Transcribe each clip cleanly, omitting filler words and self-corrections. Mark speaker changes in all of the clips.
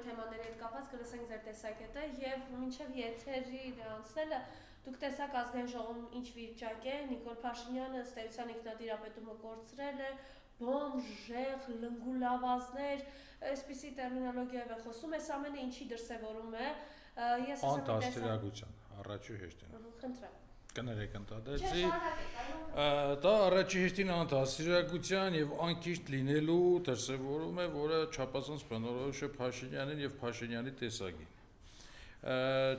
Speaker 1: թեմաների հետ կապված կլսենք ձեր տեսակետը եւ մինչեւ եթերի անցնելը դուք տեսաք ազգային ժողովում ինչ վիճակ է, Նիկոլ Փաշինյանը ըստ էության ինքնատիրապետումը կորցրել է, բոմբ, ժեղ, լնգուլավազներ, այսպիսի տերմինոլոգիայով է խոսում, այս ամենը ինչի դրսևորում է, ես
Speaker 2: անտասիրակության առաջի հեշտին։
Speaker 1: Խնդրեմ։
Speaker 2: Կներեք ընտադեցի, դա առաջի հեշտին անտասիրակության եւ անկիրթ լինելու դրսևորում է, որը չափազանց բնորոշ է Փաշինյանին եւ Փաշինյանի տեսակին։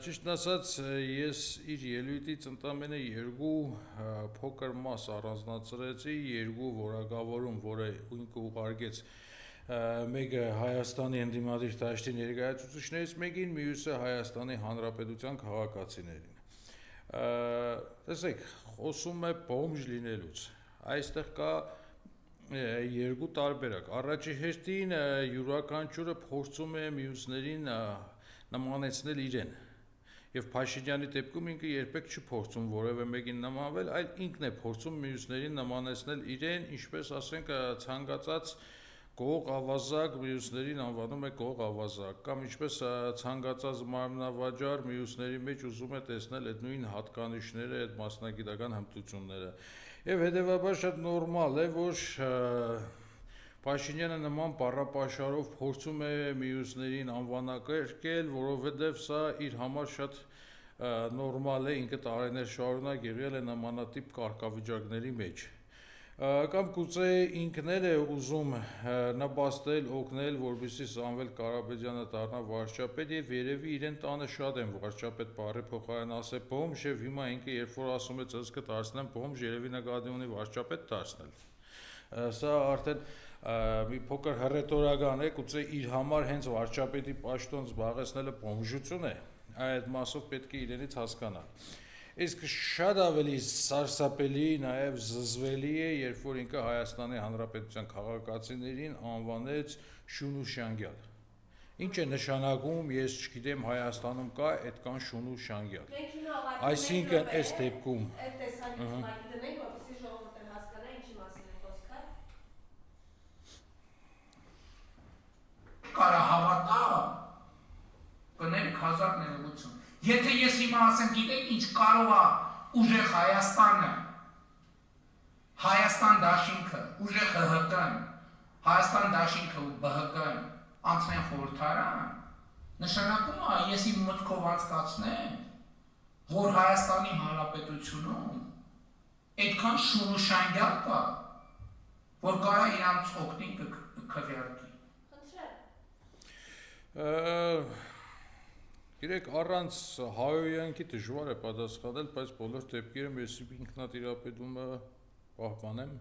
Speaker 2: Ճիշտն ասած, ես իր ելույթից ընդամենը երկու փոքր մաս առանձնացրեցի, երկու որակավորում, որը ինքը ուղարկեց մեկը Հայաստանի ընդդիմադիր դաշտի ներկայացուցիչներից մեկին, մյուսը Հայաստանի Հանրապետության քաղաքացիներին։ Տեսեք, խոսում է բոմժ լինելուց, այստեղ կա երկու տարբերակ, առաջի հերթին յուրաքանչյուրը փորձում է մյուսներին նմանեցնել իրեն, եւ Փաշինյանի դեպքում ինքը երբեք չի փորձում որևէ մեկին նմանվել, այլ ինքն է փորձում մյուսներին նմանեցնել իրեն, ինչպես ասենք ցանկացած գող ավազակ մյուսներին անվանում է գող ավազակ, կամ ինչպես ցանկացած մարմնավաճառ մյուսների մեջ ուզում է տեսնել այդ նույն հատկանիշները, այդ մասնագիտական հմտությունները։ Եվ հետևաբար շատ նորմալ է, որ Փաշինյանը նման բառապաշարով փորձում է մյուսներին անվանակերկել, որովհետև սա իր համար շատ նորմալ է, ինքը տարիներ շարունակ եղել է նմանատիպ կարգավիճակների մեջ։ Կամ գուցե ինքն էլ է ուզում նպաստել, օգնել, որպեսզի Սամվել Կարապետյանը դառնա վարչապետ, եւ երևի իրեն տանը շատ են վարչապետ բառի փոխարեն ասել բոմժ, եւ հիմա ինքը երբ որ ասում է ծծկը դարձնեմ բոմժ, երևի նկատի ունի վարչապետ դարձնել։ Սա արդեն մի փոքր հռետորական է, գուցե իր համար հենց վարչապետի պաշտոն զբաղեցնելը բոմժություն է, այդ մասով պետք է իրենից հասկանալ։ Իսկ շատ ավելի սարսափելի, նաև զզվելի է, երբ որ ինքը Հայաստանի Հանրապետության քաղաքացիներին անվանեց շուն ու շանգյալ։ Ինչ է նշանակում, ես չգիտեմ, Հայաստանում կա այդքան շուն ու շանգյալ։ Այսինքն այս դեպքում
Speaker 1: այդ տեսակետը դնենք, որպեսզի ժողովուրդը հասկանա ինչի մասին է խոսքը։
Speaker 3: Կարա հավատա, կներեք հազար ներողություն։ Եթե ես հիմա ասեմ, գիտեք ինչ կարող է ուժեղ Հայաստանը, Հայաստան դաշինքը, ուժեղ ՀՀԿ-ն, Հայաստան դաշինքը ու ԲՀԿ-ն անցնեն խորհրդարան, նշանակում է ես իմ մտքով անցկացնեմ, որ Հայաստանի Հանրապետությունում այդքան շուն ու շանգյալ կա, որ կարա իրանց օգնին քվեարկի։
Speaker 2: Գիտեք, առանց հայոյանքի դժվար է պատասխանել, բայց բոլոր դեպքերում ես ինքնատիրապետումը պահպանեմ։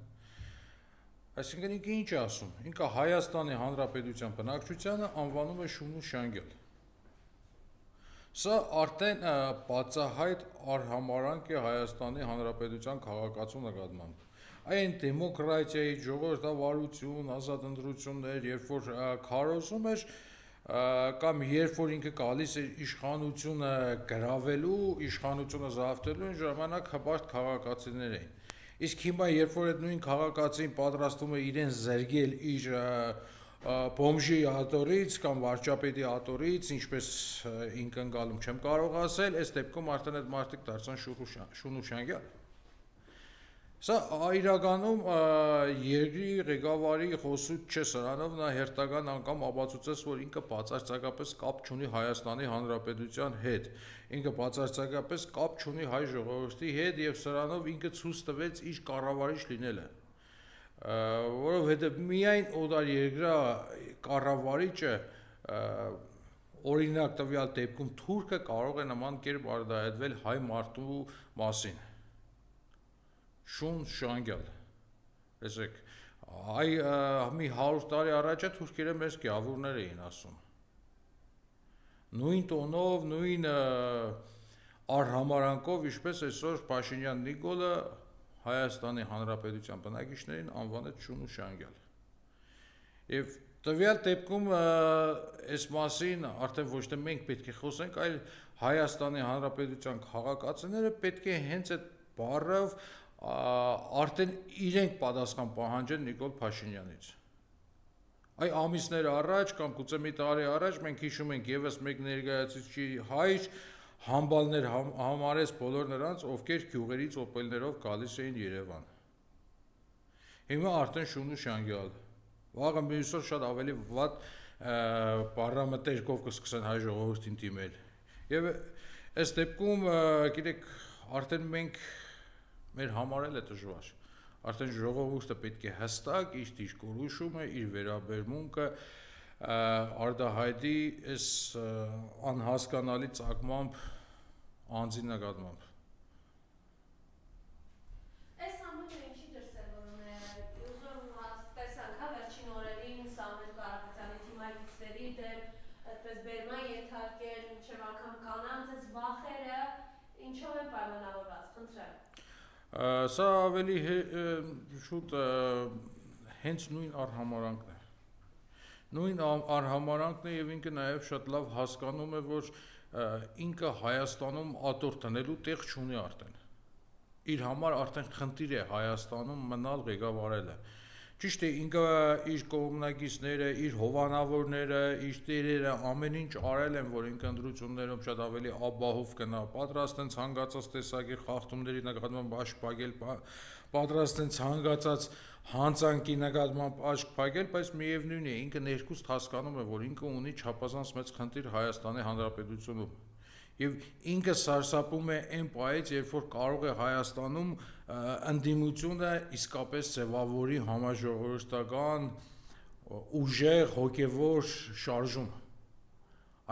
Speaker 2: Այսինքն ինքը ինչ է ասում, ինքը Հայաստանի Հանրապետության բնակչությանը անվանում է շուն ու շանգյալ։ Սա արդեն բացահայտ արհամարանք է Հայաստանի Հանրապետության քաղաքացու նկատմամբ։ Այն դեմոկրատիայի, ժողովրդավարություն, ազատ ընտրություններ, երբ որ քարոզում էր, կամ երբ որ ինքը գալիս էր իշխանությունը գրավելու, իշխանությունը զավթելու, այն ժամանակ հպարտ քաղաքացիներ էին։ Իսկ հիմա երբ որ այդ նույն քաղաքացին պատրաստվում է իրեն զերգել իր բոմժի աթոռից կամ վարչապետի աթոռից, ինչպես ինքը ընկալում չեմ կարող ասել, այս դեպքում արդեն այդ մարդիկ դարձան շուն ու շանգյալ։ Սա իրականում երկրի ղեկավարի խոսուց չէ, սրանով նա հերթական անգամ ապացուցեց, որ ինքը բացարձակապես կապ չունի Հայաստանի Հանրապետության հետ, ինքը բացարձակապես կապ չունի հայ ժողովրդի հետ եւ սրանով ինքը ցույց տվեց իր կառավարիչ լինելը, որովհետեւ միայն օտարերկրյա կառավարիչը, օրինակ տվյալ դեպքում թուրքը կարող է նման կերպ արտահայտվել հայ մարդու մասին։ Շուն շանգյալ, տեսեք, մի 100 տարի առաջ է թուրքերը մեզ գավուրներ էին ասում, նույն տոնով, նույն արհամարանքով, ինչպես այսօր Փաշինյան Նիկոլը Հայաստանի Հանրապետության բնակիչներին անվանեց շուն ու շանգյալ։ Եվ տվյալ դեպքում այս մասին արդեն ոչ թե մենք պետք է խոսենք, այլ Հայաստանի Հանրապետության քաղաքացիները պետք է հենց այդ բառով արդեն իրենք պատասխան պահանջեն Նիկոլ Փաշինյանից։ Այ ամիսներ առաջ կամ գուցե մի տարի առաջ մենք հիշում ենք եւս մեկ ներկայացուցիչի հայր համբալներ համարեց բոլոր նրանց, ովքեր գյուղերից օպելներով գալիս էին Երևան։ Հիմա արդեն շուն ու շանգյալ։ Վաղը մյուսօր շատ ավելի վատ պարամետրերով կսկսեն հայ ժողովրդին դիմել։ Եվ այս դեպքում, գիտեք, արդեն մենք մեր համար էլ է դժվար։ Արդեն ժողովուրդը պետք է հստակ իր դիրքորոշումը, իր վերաբերմունքը արտահայտի այս անհասկանալի ծագմամբ անձի նկատմամբ։
Speaker 1: Այս ամենը ինչի դրսևորում է, ուզում տեսանք, հա, վերջին օրերին Սամվել Կարապետյանի թիմայցների դեմ այդպես բերման ենթարկել, մինչև անգամ կանանց այս վախերը ինչով է պայմանավորված, խնդրեմ։
Speaker 2: Սա ավելի շուտ հենց նույն արհամարանքն է։ Նույն արհամարանքն է եւ ինքը նաեւ շատ լավ հասկանում է, որ ինքը Հայաստանում ատոր տնելու տեղ չունի արդեն։ Իր համար արդեն խնդիր է Հայաստանում մնալ ղեկավարելը։ Ճիշտ է, ինքը իր կողմնակիցները, իր հովանավորները, իր տերերը ամեն ինչ արել են, որ ինքը ընտրություններում շատ ավելի ապահով կնա, պատրաստ են ցանկացած տեսակի խախտումների նկատմամբ աշկ փակել, պատրաստ են ցանկացած հանցանքի նկատմամբ աշկ փակել, բայց միևնույն է, ինքը ներքուստ հասկանում է, որ ինքը ունի չափազանց մեծ խնդիր Հայաստանի Հանրապետությունում։ Եվ ինքը սարսափում է այն պահից, երբ որ կարող է Հայաստանում ընդդիմությունը իսկապես ձևավորի համաժողովրդական ուժեղ հոգևոր շարժում։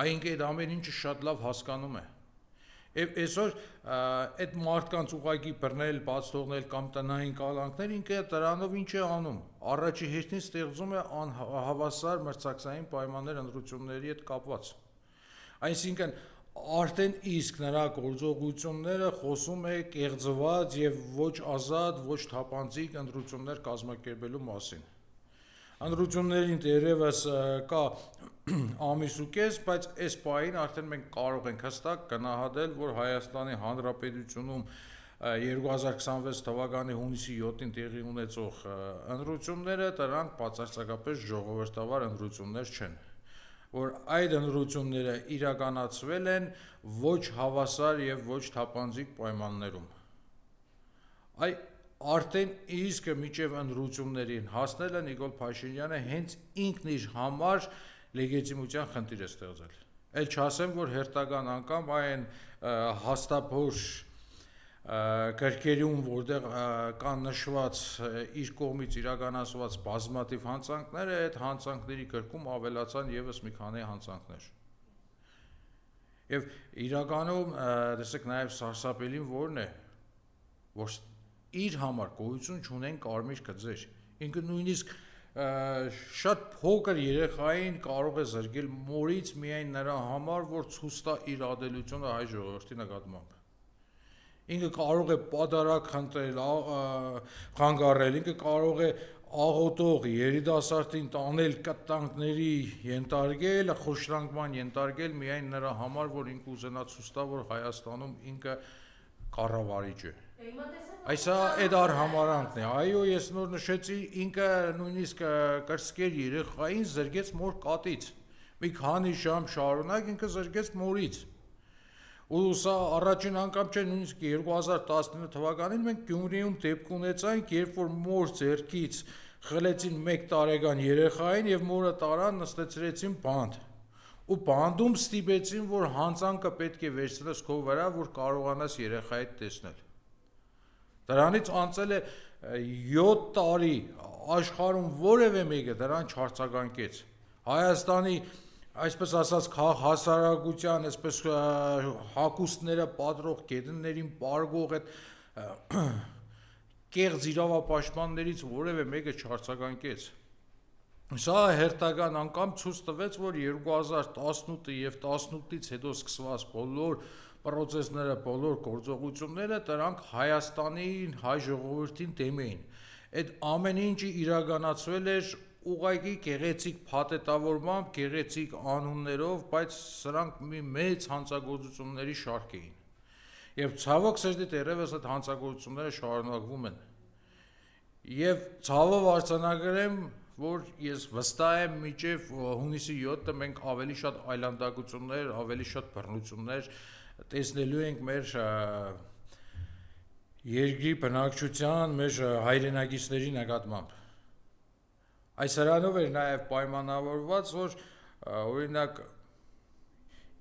Speaker 2: Այնինքն այդ ամեն ինչը շատ լավ հասկանում է։ Եվ այսօր այդ մարդկանց ուղղակի բռնել, բաց թողնել կամ տնային կալանքներ ինքը դրանով ինչ է անում։ Առաջի հերթին ստեղծում է անհավասար մրցակցային պայմաններ ընտրությունների հետ կապված։ Այսինքն արդեն իսկ նրա գործողությունները խոսում է կեղծված եւ ոչ ազատ, ոչ թափանցիկ ընտրություններ կազմակերպելու մասին։ Ընտրություններին դերևս կա ամիս ու կես, բայց այս պահին արդեն մենք կարող ենք հստակ գնահատել, որ Հայաստանի Հանրապետությունում 2026 թվականի հունիսի 7-ին տեղի ունեցող ընտրությունները դրանք բացարձակապես ժողովրդավար ընտրություններ չեն, որ այդ ընտրությունները իրականացվել են ոչ հավասար եւ ոչ թափանցիկ պայմաններում։ Արդեն իսկ միջև ընտրություններին հասնելը Նիկոլ Փաշինյանը հենց ինքն իր համար լեգիտիմության խնդիր է ստեղծել։ Էլ չասեմ, որ հերթական անգամ այն հաստափոր գրքերում, որտեղ կան նշված իր կողմից իրականացված բազմաթիվ հանցանքները, այդ հանցանքների գրքում ավելացան եւս մի քանի հանցանքներ։ Եվ իրականում տեսեք նաեւ սարսափելին որն է, որ իր համար գոյություն չունեն կարմիր գծեր։ Ինքը նույնիսկ շատ փոքր երեխային կարող է զրկել մորից միայն նրա համար, որ ցույց տա իր ադելությունը հայ ժողովրդի նկատմամբ։ Ինքը կարող է պատարակ խնդրել, խանգարել, ինքը կարող է աղոտող երիտասարդին տանել կտանքների ենթարկել, խոշտանգման ենթարկել միայն նրա համար, որ ինքը ուզենա ցույց տա, որ Հայաստանում ինքը կառավարիչ է։ Այսա այդ արհամարանքն է։ Այո, ես նոր նշեցի, ինքը նույնիսկ կրսկեր երեխային զրկեց մոր կատից։ Մի քանի ժամ շարունակ ինքը զրկեց մորից։ Ու սա առաջին անգամ չէ, նույնիսկ 2019 թվականին մենք Գյումրիում դեպք ունեցանք, երբ որ մոր ձեռքից խլեցին 1 տարեկան երեխային եւ մորը տարան նստեցրեցին բանդ։ Ու բանդում ստիպեցին, որ հանցանքը պետք է վերցնես քո վրա, որ կարողանաս երեխայիդ տեսնել։ Դրանից անցել է 7 տարի, աշխարհում որևէ մեկը դրան չարձագանքեց։ Հայաստանի այսպես ասած հասարակության, այսպես հակուստները պատրող գետններին պարգող այդ կեղծ իրավապաշտպաններից որևէ մեկը չարձագանքեց։ Սա հերթական անգամ ցույց տվեց, որ 2018 եւ 18-ից հետո սկսված բոլոր պրոցեսները, բոլոր գործողությունները դրանք Հայաստանին, հայ ժողովրդին դեմ էին։ Այդ ամեն ինչը իրականացվել էր ուղղակի գեղեցիկ փաթեթավորմամբ, գեղեցիկ անուններով, բայց սրանք մի մեծ հանցագործությունների շարք էին։ Եվ ցավոք սրտի դեռևս այդ հանցագործությունները շարունակվում են։ Եվ ցավով արձանագրեմ, որ ես վստահ եմ մինչև հունիսի 7-ը մենք ավելի շատ այլանդակություններ, ավելի շատ բռնություններ տեսնելու ենք մեր երկրի բնակչության, մեր հայրենակիցների նկատմամբ։ Այս հրանով էր նաև պայմանավորված, որ օրինակ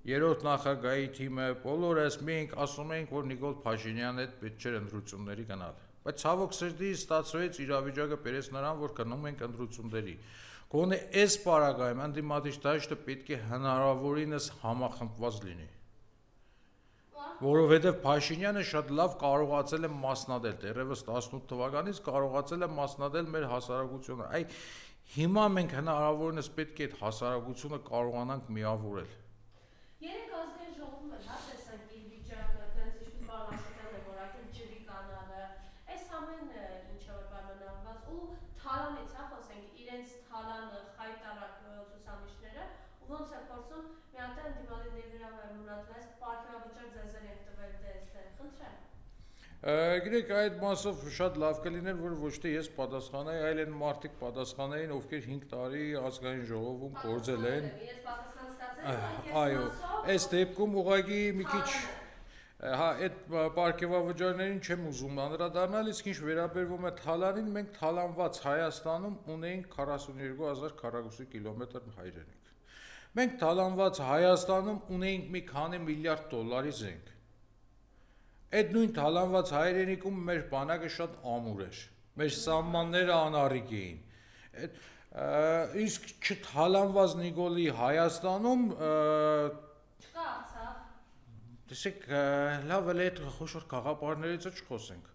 Speaker 2: երրորդ նախագահի թիմը բոլորս մենք ասում ենք, որ Նիկոլ Փաշինյանը հետ պետք չէր ընտրությունների գնալ։ Բայց ցավոք սրտի ստացվեց իրավիճակը բերեց նրան, որ գնում ենք ընտրությունների։ Գոնե այս պարագայում ընդդիմադիր դաշտը պետք է հնարավորինս համախմբված լինի։ Որովհետև Փաշինյանը շատ լավ կարողացել է մասնադել, դեռևս 18 թվականից կարողացել է մասնադել մեր հասարակությունը։ Այ հիմա մենք հնարավորինս պետք է այդ հասարակությունը կարողանանք միավորել։
Speaker 1: Երեք ազգային ժողովում էլ տեսանք իր վիճակը, տենց ինչպես պարլամենտարն է որակել ջրի կանալը, այս ամենը ինչը որ պայմանավորված ու թալանից խոսենք իրենց թալանը խայտարակ ցուցանիշները ու ոնց է փորձում մի հատ ընդդիմադիրների վրա մունատվես պարքեվավճար ձեզ են տվել դեստը, խնդրեմ։
Speaker 2: Գիտեք, այդ մասով շատ լավ կլիներ, որ ոչ թե ես պատասխանեի, այլ այն մարդիկ պատասխանեին, ովքեր 5 տարի ազգային ժողովում գործել են։
Speaker 1: Ես պատասխան ստացել,
Speaker 2: Այո, այս դեպքում ուղղակի մի քիչ այդ պարգևավճարներին չեմ ուզում անդրադառնալ, իսկ ինչ վերաբերվում է թալանին, մենք թալանված Հայաստանում ունեինք 42,000 քառակուսի կիլոմետր հայրենիք։ Մենք թալանված Հայաստանում ունեինք մի քանի միլիարդ դոլարի զենք։ Այդ նույն թալանված հայրենիքում մեր բանակը շատ ամուր էր, մեր սահմանները անառիկ էին։ Իսկ չթալանված Նիկոլի Հայաստանում
Speaker 1: չկա Արցախ։
Speaker 2: Տեսեք, լավ էլ այդ խոշոր գաղափարներից չխոսենք։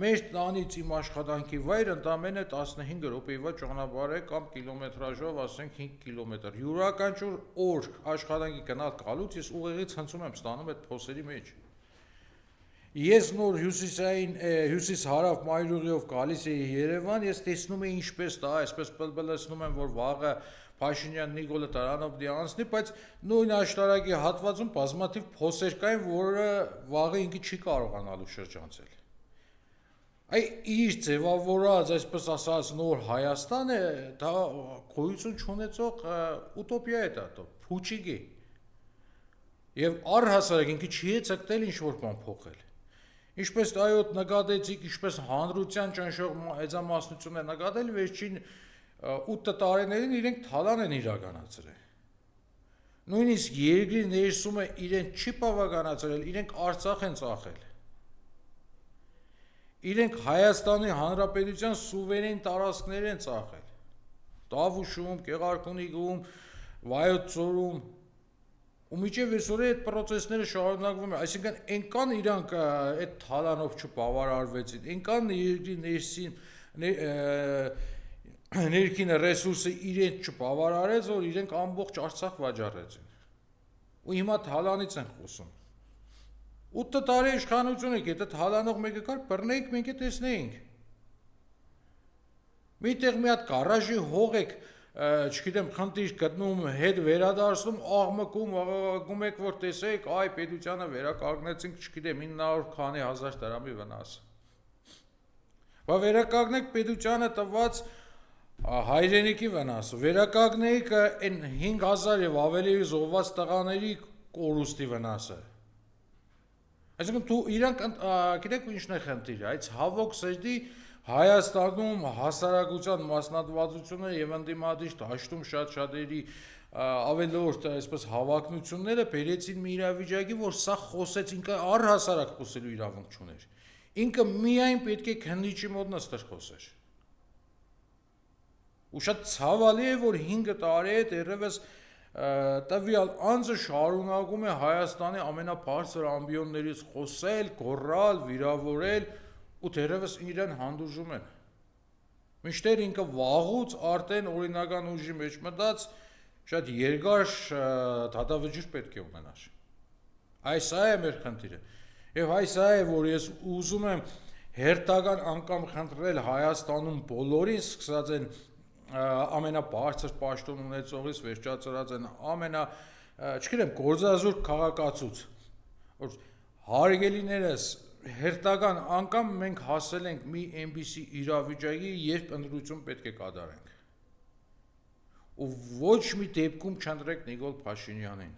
Speaker 2: Մեր տանից իմ աշխատանքի վայրը ընդամենը 15 րոպեվա ճանապարհ է կամ կիլոմետրաժով ասենք 5 կիլոմետր։ Յուրաքանչյուր օր աշխատանքի գնալ գալուց ես ուղեղից հնցում եմ ստանում այդ փոսերի մեջ։ Ես նոր հյուսիս-հարավ մայրուղիով գալիս էի Երևան, ես տեսնում էի ինչպես դա, այսպես բլբլեցնում եմ, որ վաղը Փաշինյան Նիկոլը Տարանովդի անցնի, բայց նույն աշտարակի հատվածում բազմաթիվ փոսեր կային, որը վաղը ինքը չի կարողանալու շրջանցել։ Այ իր ձևավորած, այսպես ասած, նոր Հայաստանը դա գոյություն չունեցող ուտոպիա է դա, փուչիկ է։ Եվ առհասարակ ինքը չի ցկտել ինչ-որ բան փոխել։ Ինչպես այոտ նկատեցիք, ինչպես հանրության ճնշող էձամասնություն է նկատել, վերջին 8 տարիներին իրենք թալան են իրականացրել։ Նույնիսկ երկրի ներսումը իրենք չի բավականացրել, իրենք Արցախ են ծախել։ Իրենք Հայաստանի Հանրապետության սուվերեն տարածքներ են ծախել։ Տավուշում, Գեղարքունիքում, Վայոց ձորում ու միջև այսօր այդ process-ները շարունակվում են, այսինքն այնքան իրանք այդ թալանով չբավարարվեցին, այնքան երկրի ներքին ռեսուրսը իրենց չբավարարեց, որ իրենք ամբողջ Արցախ վաճառեցին։ Ու հիմա թալանից են խոսում։ 8 տարի իշխանություն եք, եթե թալանող մեկը կար, բռնեիք, մենք է տեսնեինք։ Միտեղ մի հատ գարաժի հող եք չգիտեմ, խնդիր գտնում, հետ վերադարձնում, աղմկում եք, որ տեսեք, այ պետությանը վերականգնեցինք, չգիտեմ, 900 քանի հազար դրամի վնաս։ Բա վերականգնեք պետությանը տված հայրենիքի վնասը, վերականգնեք այն 5000 եւ ավելի զոհված տղաների կորուստի վնասը։ Այսինքն իրանք գիտեք ինչն է խնդիրը, այդ հավոք սրտի Հայաստանում հասարակության մասնատվածությունը եւ ընդդիմադիր դաշտում շատ-շատերի ավելորդ այսպես հավակնությունները բերեցին մի իրավիճակի, որ սա խոսեց ինքը առհասարակ խոսելու իրավունք չուներ։ Ինքը միայն պետք է քննիչի մոտ նստեր խոսեր։ Ու շատ ցավալի է, որ 5 տարի է դեռևս տվյալ անձը շարունակում է Հայաստանի ամենաբարձր ամբիոններից խոսել, գոռալ, վիրավորել ու դեռևս իրեն հանդուրժում են։ Մինչդեռ ինքը վաղուց արդեն օրինական ուժի մեջ մտած շատ երկար դատավճիռ պետք է ունենար։ Այս է մեր խնդիրը։ Եվ այս է, որ ես ուզում եմ հերթական անգամ խնդրել Հայաստանում բոլորին, սկսած են ամենաբարձր պաշտոն ունեցողից վերջացրած են չգիտեմ, գործազուրկ քաղաքացուց, որ հարգելիներս հերթական անգամ մենք հասել ենք մի այնպիսի իրավիճակի, երբ ընտրություն պետք է կատարենք։ ու ոչ մի դեպքում չընտրեք Նիկոլ Փաշինյանին։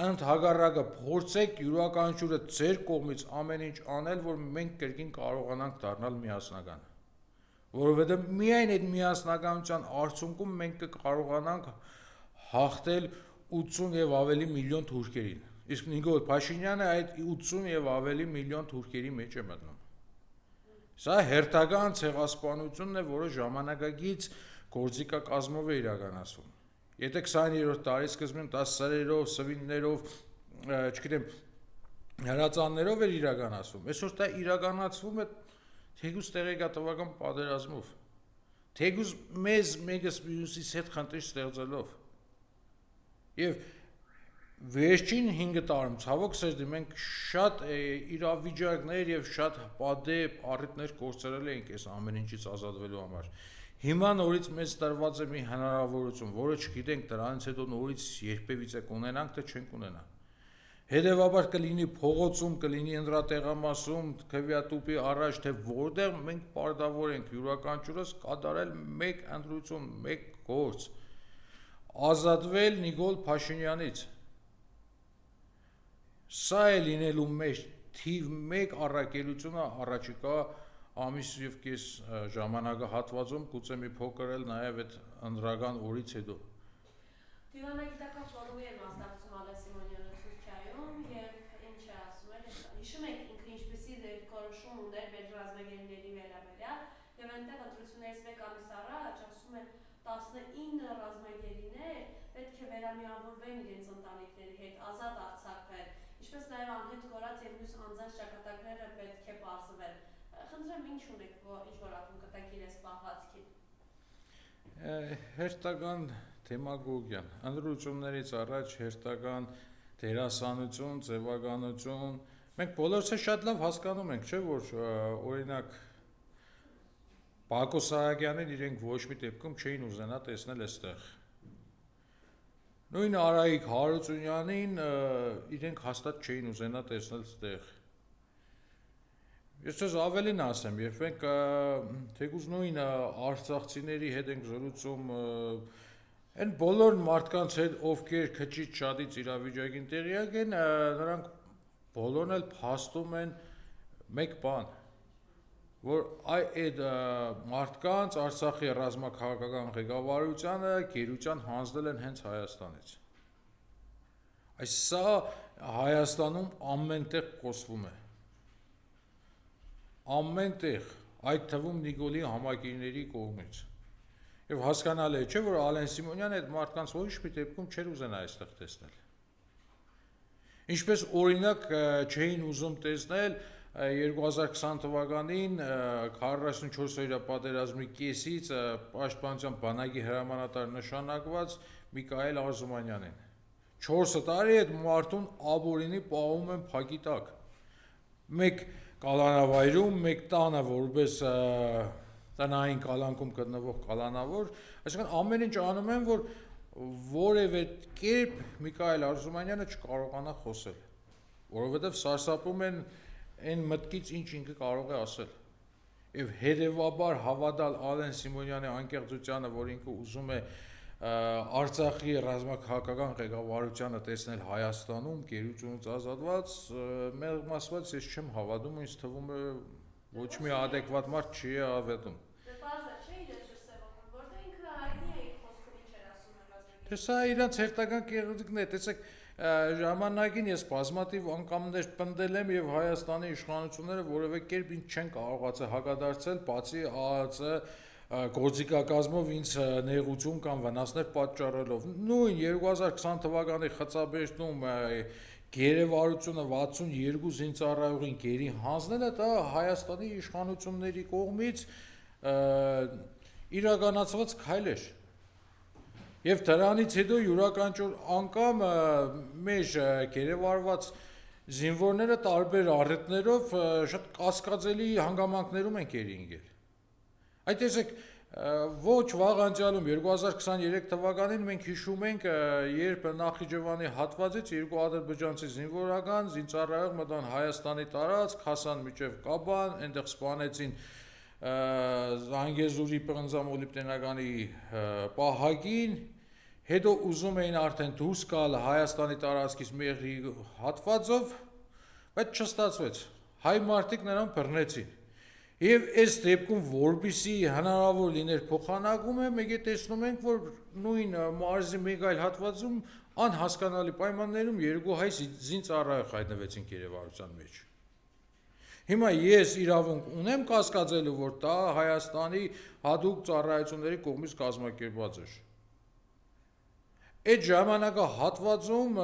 Speaker 2: Ընդհակառակը փորձեք յուրաքանչյուրը ձեր կողմից ամեն ինչ անել, որ մենք կրկին կարողանանք դառնալ միասնական։ Որովհետև միայն այդ միասնականության արդյունքում մենք կկարողանանք հաղթել 80 եւ ավելի միլիոն թուրքերին։ Իսկ Նիկոլ Փաշինյանը այդ 80 եւ ավելի միլիոն թուրքերի մեջ է մտնում։ Սա հերթական ցեղասպանությունն է, որը ժամանակակից գործիքակազմով է իրականացվում։ Եթե 20-րդ դարի սկզբում 10 սարերով, սվիններով, չգիտեմ, հրացաններով էր իրականացվում, այսօր դա իրականացվում է թեկուզ տեղեկատվական պատերազմով, թեկուզ մեզ մեկս մյուսից հետ խնդիր ստեղծելով։ Եվ վերջին 5 տարում, ցավոք սերդի, մենք շատ իրավիճակներ եւ շատ պատեհ առիթներ կորցրել ենք այս ամեն ինչից ազատվելու համար։ Հիմա նորից մեզ տրված է մի հնարավորություն, որը չգիտենք դրանից հետո նորից երբևիցե կունենանք, թե չենք ունենա։ Հետևաբար կլինի փողոցում, կլինի ընդրատեղամասում, քվեատուպի առաջ, թե որտեղ մենք պարտավոր ենք յուրաքանչյուրս կատարել մեկ ընտրություն, մեկ գործ, ազատվել Նիկոլ Փաշինյանից։ Սա է լինելու մեջ թիվ 1 առաքելությունը առաջիկա ամիս եւ կես ժամանակահատվածում, գուցե մի փոքր էլ նաեւ այդ ընդրական օրից հետո։
Speaker 1: Դիվանագիտական ֆորումի էր մասնակցում Ալեն Սիմոնյանը Թուրքիայում եւ ինչ է ասում էր, հիշում եք ինքը ինչպեսի դերքորոշում ուներ մեր ռազմագերիների վերաբերյալ եւ այնտեղ ընտրություններից 1 ամիս առաջ ասում է 19 ռազմագերիներ պետք է վերամիավորվեն իրենց ընտանիքների հետ, ազատ արձակվեն, ինչպես նաեւ անհետ կորած եւ մյուս անձանց ճակատագրերը պետք է պարզվեն։ Խնդրեմ, ինչ ունեք, ինչ որ ակում կտակ իրենց պահվածքին։
Speaker 2: Հերթական դեմագոգիան, ընդրություններից առաջ հերթական դերասանություն, ձևականություն, մենք բոլորս շատ լավ հասկանում ենք, չէ՞ որ օրինակ Բակո Սահակյանին իրենք ոչ մի դեպքում չէին ուզենա տեսնել այստեղ։ Նույն Արայիկ Հարությունյանին իրենք հաստատ չէին ուզենա տեսնել այստեղ։ Ես ձեզ ավելին ասեմ, երբ մենք թեկուզ նույն արցախցիների հետ ենք զրուցում, այն բոլոր մարդկանց հետ, ովքեր քչից շատից իրավիճակին տեղյակ են, նրանք բոլորն էլ փաստում են մեկ բան, որ այդ մարդկանց Արցախի ռազմաքաղաքական ղեկավարությանը գերության հանձնել են հենց Հայաստանից։ Այս սա Հայաստանում ամենտեղ խոսվում է։ Ամեն տեղ, այդ թվում Նիկոլի համակիրների կողմից։ Եվ հասկանալի է, չէ՞ որ Ալեն Սիմոնյանը այդ մարդկանց ոչ մի դեպքում չէր ուզենա այստեղ տեսնել։ Ինչպես օրինակ չէին ուզում տեսնել 2020 թվականին 44-օրյա պատերազմի կեսից Պաշտպանության բանակի հրամանատար նշանակված Միքայել Արզումանյանին։ 4 տարի այդ մարդուն ապօրինի պահում են փակի տակ։ Մեկ կալանավայրում, մեկ տանը որպես տնային կալանքում գտնվող կալանավոր, այսինքն ամեն ինչ անում են, որ որևէ կերպ Միքայել Արզումանյանը չկարողանա խոսել, որովհետև սարսափում են այն մտքից, ինչ ինքը կարող է ասել։ Եվ հետևաբար հավատալ Ալեն Սիմոնյանի անկեղծությանը, որ ինքը ուզում է Արցախի ռազմաքաղաքական ղեկավարությանը տեսնել Հայաստանում գերությունից ազատված, մեղմ ասված ես չեմ հավատում, ինձ թվում է ոչ մի adekvat մարդ չի ավետում։ Թե սա իրանց հերթական կեղծիքն է, տեսեք, ժամանակին ես բազմաթիվ անգամներ պնդել եմ եւ Հայաստանի իշխանությունները որևէ կերպ ինձ չեն կարողացել հակադարձել, բացի ԱԱԾ գործիքակազմով ինձ նեղություն կամ վնասներ պատճառելով։ Նույն 2020 թվականի խծաբերդում գերեվարությունը 62 զինծառայողին գերի հանձնելը դա Հայաստանի իշխանությունների կողմից իրականացված քայլ էր։ Եվ դրանից հետո յուրաքանչյուր անգամ մեր գերեվարված զինվորները տարբեր առիթներով շատ կասկածելի հանգամանքներում են գերի ընկել։ Այդ տեսեք, ոչ վաղ անցյալում 2023 թվականին մենք հիշում ենք, երբ Նախիջևանի հատվածից 2 ադրբեջանցի զինվորական զինծառայող մտան Հայաստանի տարածք, հասան մինչև Կաբան, այնտեղ սպանեցին Զանգեզուրի պղնձամոլիբդենականի պահակին, հետո ուզում էին արդեն դուրս գալ Հայաստանի տարածքից մեղրի հատվածով, բայց չստացվեց, հայ մարդիկ նրան բռնեցին, և այս դեպքում որպեսզի հնարավոր լիներ փոխանակումը, մենք տեսնում ենք, որ նույն մարզի մեկ այլ հատվածում անհասկանալի պայմաններում երկու հայ զինծառայող հայտնվեցին կերևարության մեջ։ Հիմա ես իրավունք ունեմ կասկածելու, որ դա Հայաստանի հատուկ ծառայությունների կողմից կազմակերպված էր։ Այդ ժամանակահատվածում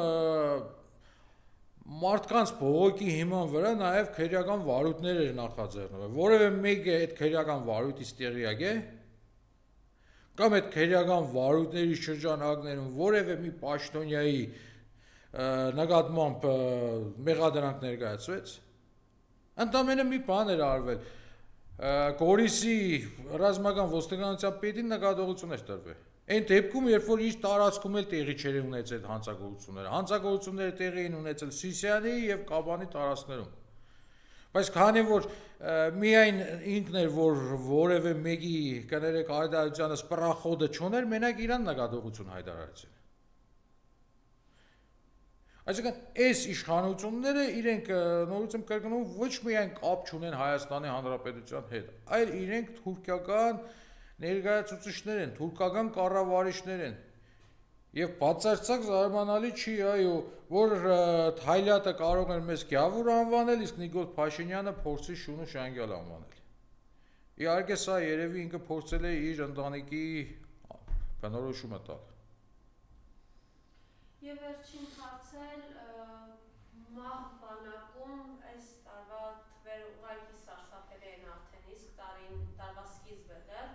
Speaker 2: մարդկանց բողոքի հիման վրա նաև քրեական վարույթներ էր նախաձեռնվել, որևէ մեկը այդ քրեական վարույթից տեղյակ է, կամ այդ քրեական վարույթների շրջանակներում որևէ մի պաշտոնյայի նկատմամբ մեղադրանք ներկայացվեց, ընդամենը մի բան էր արվել, Գորիսի ռազմական ոստիկանության պետին նկատողություն էր տրվել։ Այն դեպքում, երբ որ իր տարածքում էլ տեղի չէր ունեցել հանցագործությունները, հանցագործությունները տեղի էին ունեցել Սիսիանի և Կաբանի տարածքներում։ Բայց քանի որ միայն ինքն էր, որ որևէ մեկի կներեք հայտարարությանը սպռախոդը չուներ, մենակ իրան նկատողություն հայտարարեցին։ Այսինքն, այս իշխանությունները իրենք նորից եմ կրկնում ոչ միայն կապ չունեն Հայաստանի Հանրապետության հետ, այլ իրենք թուրքական ներկայացուցիչներ են, թուրքական կառավարիչներ են, և բացարձակ զարմանալի չի, այո, որ Թայլյատը կարող էր մեզ գյավուր անվանել, իսկ Նիկոլ Փաշինյանը փորձի շուն ու շանգյալ անվանել։ Իհարկե սա երևի ինքը փորձել է իր ընտանիքի բնորոշումը տալ։
Speaker 1: Եվ վերջին հարցել մահ բանակում այս տարվա թվերը ուղղակի սարսափելի են արդեն իսկ տարվա սկիզբը դեռ։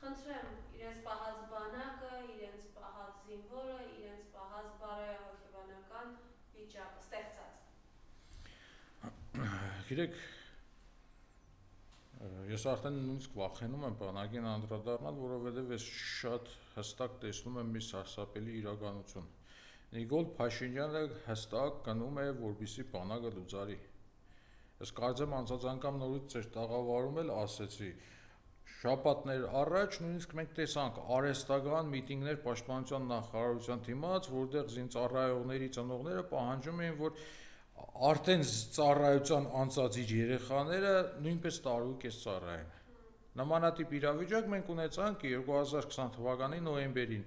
Speaker 1: Խնդրեմ իրենց պահած բանակը, իրենց պահած զինվորը, իրենց պահած բարոյահոգեբանական վիճակը ստեղծած։
Speaker 2: Գիտեք, ես արդեն նույնիսկ վախենում եմ բանակին անդրադառնալ, որովհետև ես շատ հստակ տեսնում եմ մի սարսափելի իրականություն։ Նիկոլ Փաշինյանը հստակ կնում է, որպեսզի բանակը լուծարի։ Ես կարծեմ անցած անգամ նորից ձեր տաղավարում էլ ասեցի, շաբաթներ առաջ նույնիսկ մենք տեսանք արհեստական միտինգներ պաշտպանության նախարարության դիմաց, որտեղ զինծառայողների ծնողները պահանջում էին, որ արդեն ծառայության անցած իր երեխաները նույնպես տարուկես ծառայեն։ Նմանատիպ իրավիճակ մենք ունեցանք 2020 թվականի նոյեմբերին,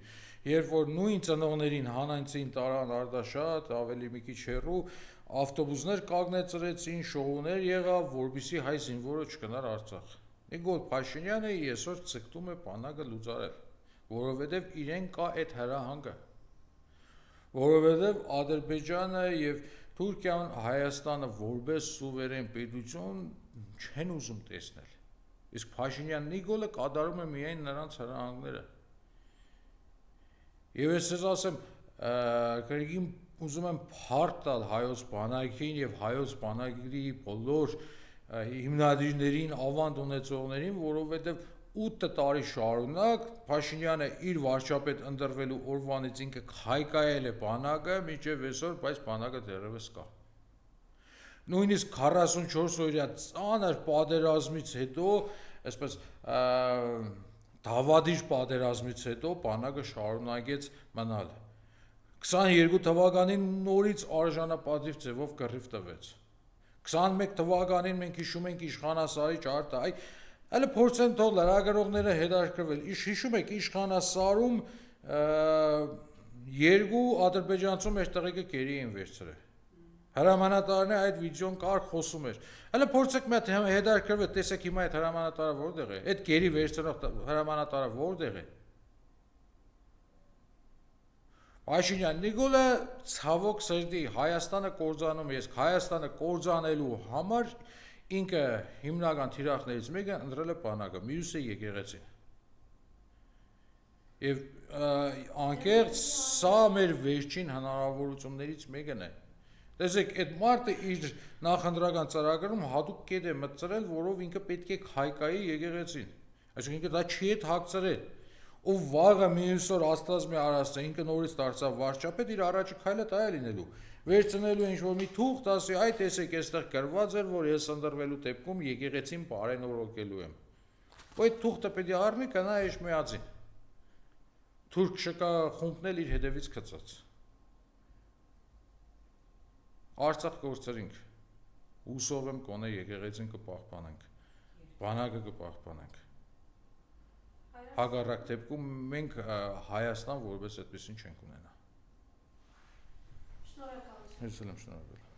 Speaker 2: երբ որ նույն ծնողներին հանանցին տարան Արտաշատ, ավելի մի քիչ հեռու, ավտոբուսներ կանգնեցրեցին, շոուներ եղավ, որպեսզի հայ զինվորը չգնար Արցախ։ Նիկոլ Փաշինյանը այսօր ցկտում է բանակը լուծարել, որովհետև իրեն կա այդ հրահանգը, որովհետև Ադրբեջանը և Թուրքիան Հայաստանը որպես սուվերեն պետություն չեն ուզում տեսնել, իսկ Փաշինյան Նիկոլը կատարում է միայն նրանց հրահանգները։ Եվ ես ես ասեմ, կրկին ուզում եմ փառք տալ հայոց բանակին և հայոց բանակի բոլոր հիմնադիրներին, ավանդ ունեցողներին, որովհետև 8 տարի շարունակ Փաշինյանը իր վարչապետ ընտրվելու օրվանից ինքը քայքայել է բանակը, մինչև այսօր, բայց բանակը դեռևս կա։ Նույնիսկ 44 օրյա ծանր պատերազմից հետո, այսպես դավադիր պատերազմից հետո բանակը շարունակեց մնալ։ 22 թվականին նորից արժանապատիվ ձևով կռիվ տվեց։ 21 թվականին մենք հիշում ենք իշխանասարի ճարտարը, այլ փորձեն թող լրագրողները հետաքրքրվել։ Հիշում եք իշխանասարում երկու ադրբեջանցու մեր տղեկը կերի են վերցրել։ Հրամանատարն է այդ վիդեոն կար խոսում էր։ Այլ փորձեք մի հատ հետաքրքրվել, տեսեք հիմա այդ հրամանատարը որտեղ է։ Այդ կերի վերցնող հրամանատարը որտեղ է։ Փաշինյան Նիկոլը ցավոք սրտի Հայաստանը կործանում է, իսկ Հայաստանը կործանելու համար ինքը հիմնական թիրախներից մեկը ընտրել է բանակը, մյուսը եկեղեցին։ Եվ անկեղծ սա մեր վերջին հնարավորություններից մեկն է։ Տեսեք, այդ մարդը իր նախընտրական ծրագրում հատուկ կետ է մտցրել, որով ինքը պետք է քայքայի եկեղեցին։ Այսինքն ինքը դա չի հետ հագցրել։ Ով վաղը մյուս օր Աստվածմի արածը ինքը նորից դարձավ վարչապետ, իր առաջի քայլը դա է լինելու։ Վերցնելու ինչ-որ մի թուղթ, ասի, այ տեսեք, այստեղ գրված էր, որ ես ընտրվելու դեպքում եկեղեցին բարենորոգելու եմ։ Այդ թուղթը պետք է առնի գնա Էջմիածին։ Թուրք շկա խումբն էլ իր հետևից գծած։ Արցախ գործերինք։ Հուսով եմ կոնե եկեղեցին կպահպանենք։ Բանակը կպահպանենք։ Հակառակ դեպքում մենք Հայաստան որպես այդպեսին չենք ունենա։
Speaker 1: Շնորհակալություն։
Speaker 2: Ես էլ եմ շնորհակալ։